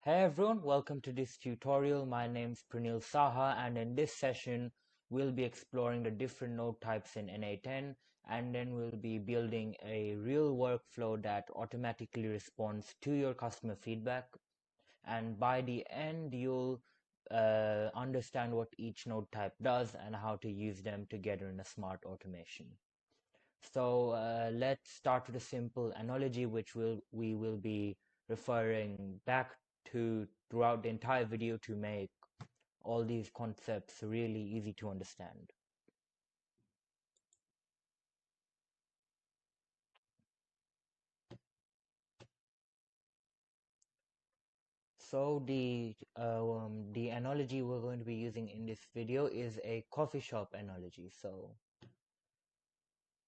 Hey everyone, welcome to this tutorial. My name's Pranil Saha, and in this session we'll be exploring the different node types in n8n, and then we'll be building a real workflow that automatically responds to your customer feedback, and by the end you'll understand what each node type does and how to use them together in a smart automation. So let's start with a simple analogy which we will be referring back to throughout the entire video to make all these concepts really easy to understand. So the analogy we're going to be using in this video is a coffee shop analogy. So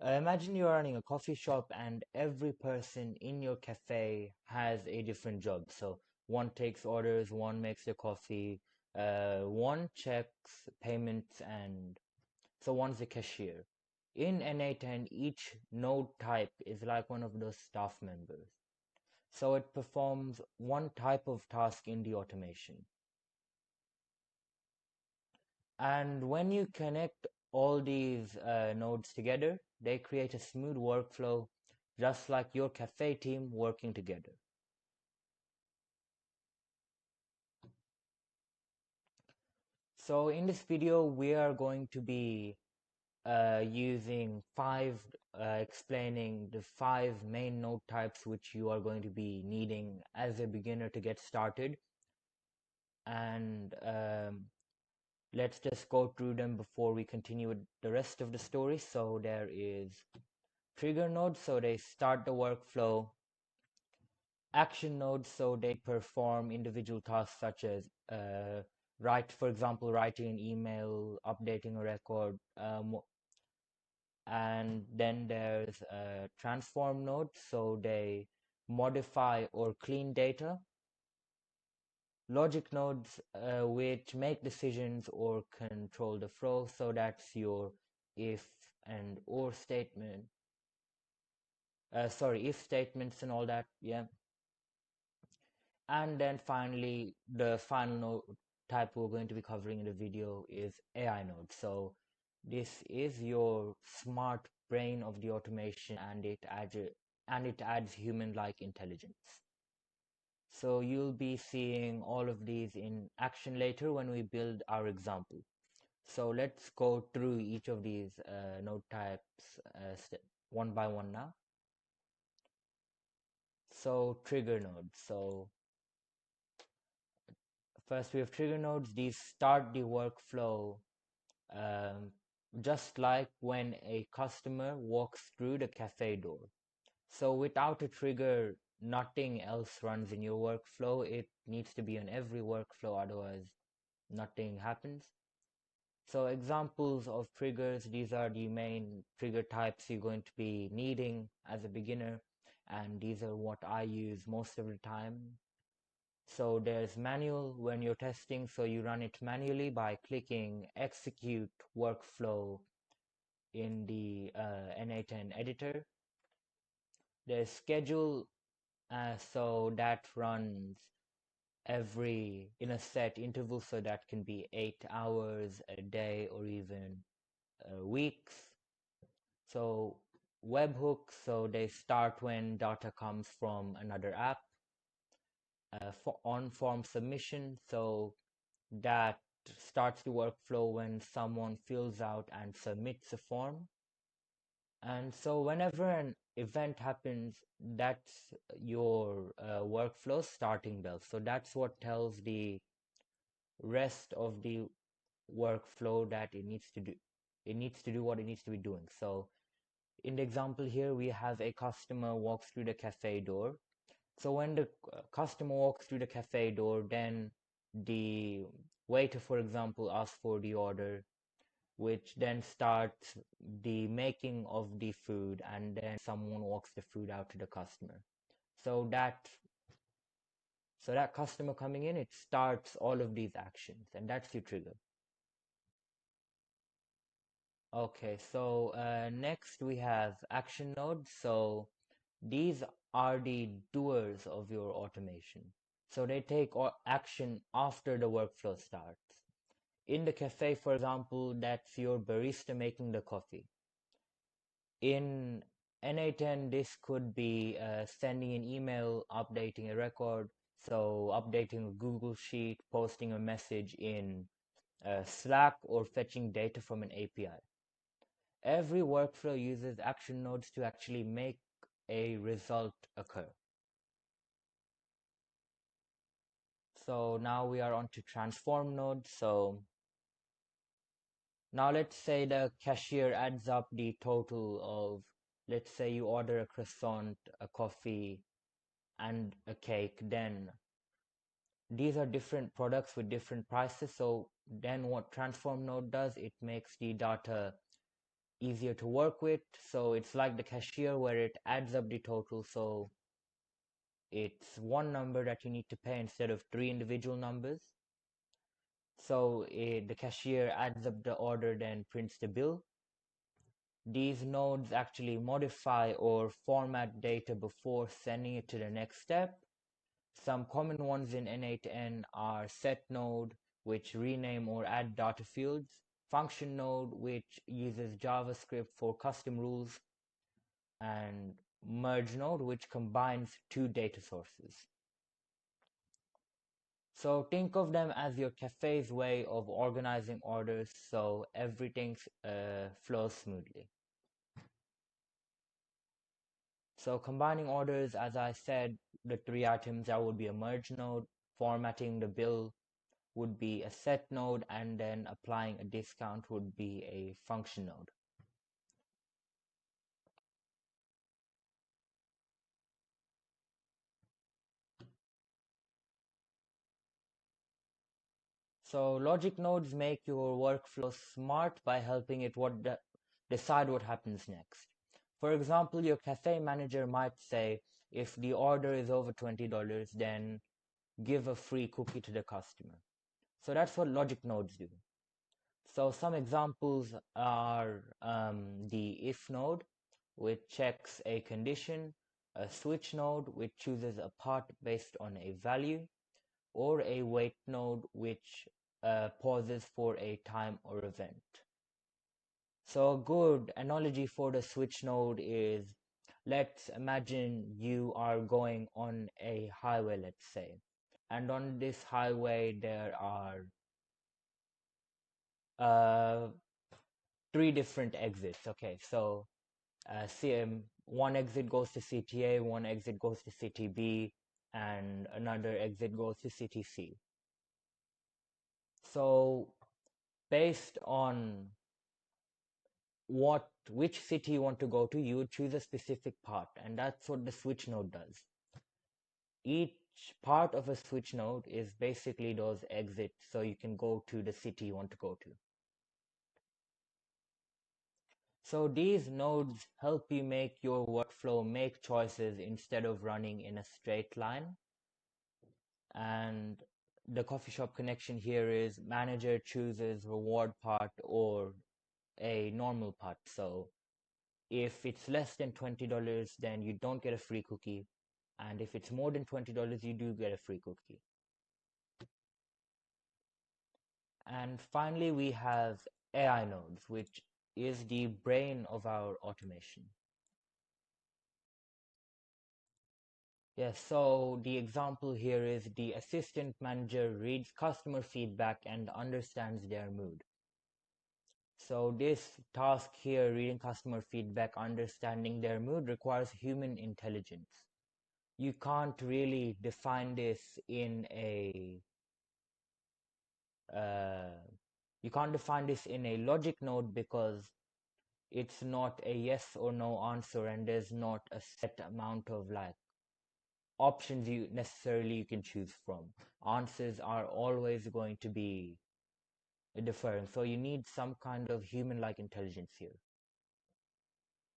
imagine you're running a coffee shop and every person in your cafe has a different job. So one takes orders, one makes the coffee, one checks payments, and so one's the cashier. In n8n, each node type is like one of those staff members. So it performs one type of task in the automation. And when you connect all these nodes together, they create a smooth workflow, just like your cafe team working together. So in this video, we are going to be explaining the five main node types which you are going to be needing as a beginner to get started. And let's just go through them before we continue with the rest of the story. So there is trigger nodes, so they start the workflow. Action nodes, so they perform individual tasks such as for example, writing an email, updating a record, and then there's transform nodes, so they modify or clean data. Logic nodes, which make decisions or control the flow, so that's your if and or statement. If statements and all that, yeah. And then finally, the final node type we're going to be covering in the video is AI node. So this is your smart brain of the automation, and it adds human-like intelligence. So you'll be seeing all of these in action later when we build our example. So let's go through each of these node types one by one now. So trigger nodes. So first we have trigger nodes. These start the workflow um, just like when a customer walks through the cafe door. So without a trigger, nothing else runs in your workflow. It needs to be on every workflow, otherwise nothing happens. So examples of triggers, these are the main trigger types you're going to be needing as a beginner, and these are what I use most of the time. So there's manual when you're testing, so you run it manually by clicking execute workflow in the n8n editor. There's schedule, so that runs in a set interval, so that can be 8 hours, a day, or even weeks. So webhooks, so they start when data comes from another app. On form submission, so that starts the workflow when someone fills out and submits a form. And so whenever an event happens, that's your workflow starting bell. So that's what tells the rest of the workflow that it needs to do. It needs to do what it needs to be doing. So in the example here, we have a customer walks through the cafe door. So when the customer walks through the cafe door, then the waiter, for example, asks for the order, which then starts the making of the food, and then someone walks the food out to the customer. So that customer coming in, it starts all of these actions, and that's your trigger. Okay, so next we have action nodes. So these are the doers of your automation. So they take action after the workflow starts. In the cafe, for example, that's your barista making the coffee. In n8n, this could be sending an email, updating a record, so updating a Google Sheet, posting a message in Slack, or fetching data from an API. Every workflow uses action nodes to actually make a result occur. So now we are on to transform nodes. So now let's say the cashier adds up the total of, let's say you order a croissant, a coffee, and a cake. Then these are different products with different prices. So then what transform node does, it makes the data easier to work with. So it's like the cashier where it adds up the total. So it's one number that you need to pay instead of three individual numbers. So the cashier adds up the order, then prints the bill. These nodes actually modify or format data before sending it to the next step. Some common ones in n8n are set node, which rename or add data fields, function node, which uses JavaScript for custom rules, and merge node, which combines two data sources. So think of them as your cafe's way of organizing orders so everything flows smoothly. So combining orders, as I said, the three items, that would be a merge node. Formatting the bill would be a set node, and then applying a discount would be a function node. So logic nodes make your workflow smart by helping it decide what happens next. For example, your cafe manager might say, if the order is over $20, then give a free cookie to the customer. So that's what logic nodes do. So some examples are the if node, which checks a condition, a switch node, which chooses a path based on a value, or a wait node, which pauses for a time or event. So a good analogy for the switch node is, let's imagine you are going on a highway, let's say, and on this highway there are uh, three different exits. Okay, so one exit goes to CTA, one exit goes to CTB, and another exit goes to CTC. So based on which city you want to go to, you would choose a specific path, and that's what the switch node does. Each part of a switch node is basically those exits, so you can go to the city you want to go to. So these nodes help you make your workflow make choices instead of running in a straight line. And the coffee shop connection here is manager chooses reward part or a normal part. So if it's less than $20, then you don't get a free cookie. And if it's more than $20, you do get a free cookie. And finally, we have AI nodes, which is the brain of our automation. Yes, so the example here is the assistant manager reads customer feedback and understands their mood. So this task here, reading customer feedback, understanding their mood, requires human intelligence. You can't really define this in a uh, logic node because it's not a yes or no answer, and there's not a set amount of like options you can choose from. Answers are always going to be different, so you need some kind of human-like intelligence here.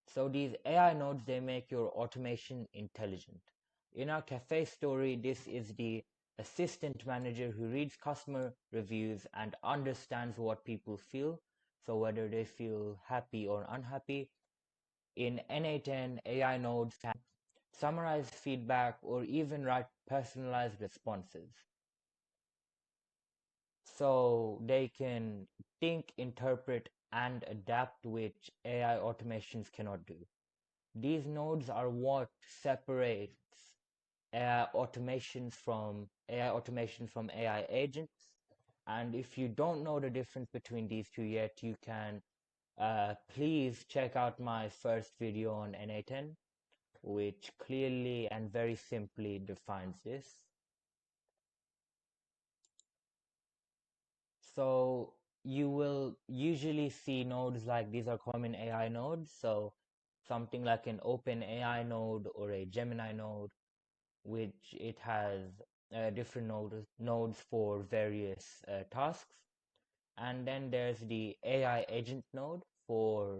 So these AI nodes, they make your automation intelligent. In our cafe story, this is the assistant manager who reads customer reviews and understands what people feel, so whether they feel happy or unhappy. In n8n, AI nodes can summarize feedback, or even write personalized responses. So they can think, interpret, and adapt, which AI automations cannot do. These nodes are what separates AI automation from AI agents. And if you don't know the difference between these two yet, you can please check out my first video on n8n, which clearly and very simply defines this. So you will usually see nodes like these are common AI nodes. So something like an open AI node or a Gemini node, which it has different nodes for various tasks. And then there's the AI agent node for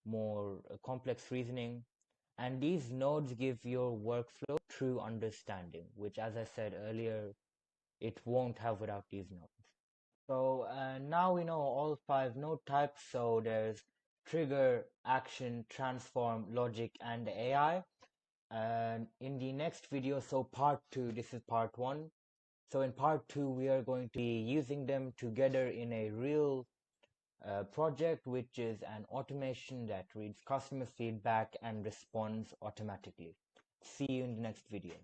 more complex reasoning. And these nodes give your workflow true understanding, which, as I said earlier, it won't have without these nodes. So now we know all 5 node types. So there's trigger, action, transform, logic, and AI. And in the next video, so part 2, this is part 1. So in part 2, we are going to be using them together in a real project, which is an automation that reads customer feedback and responds automatically. See you in the next video.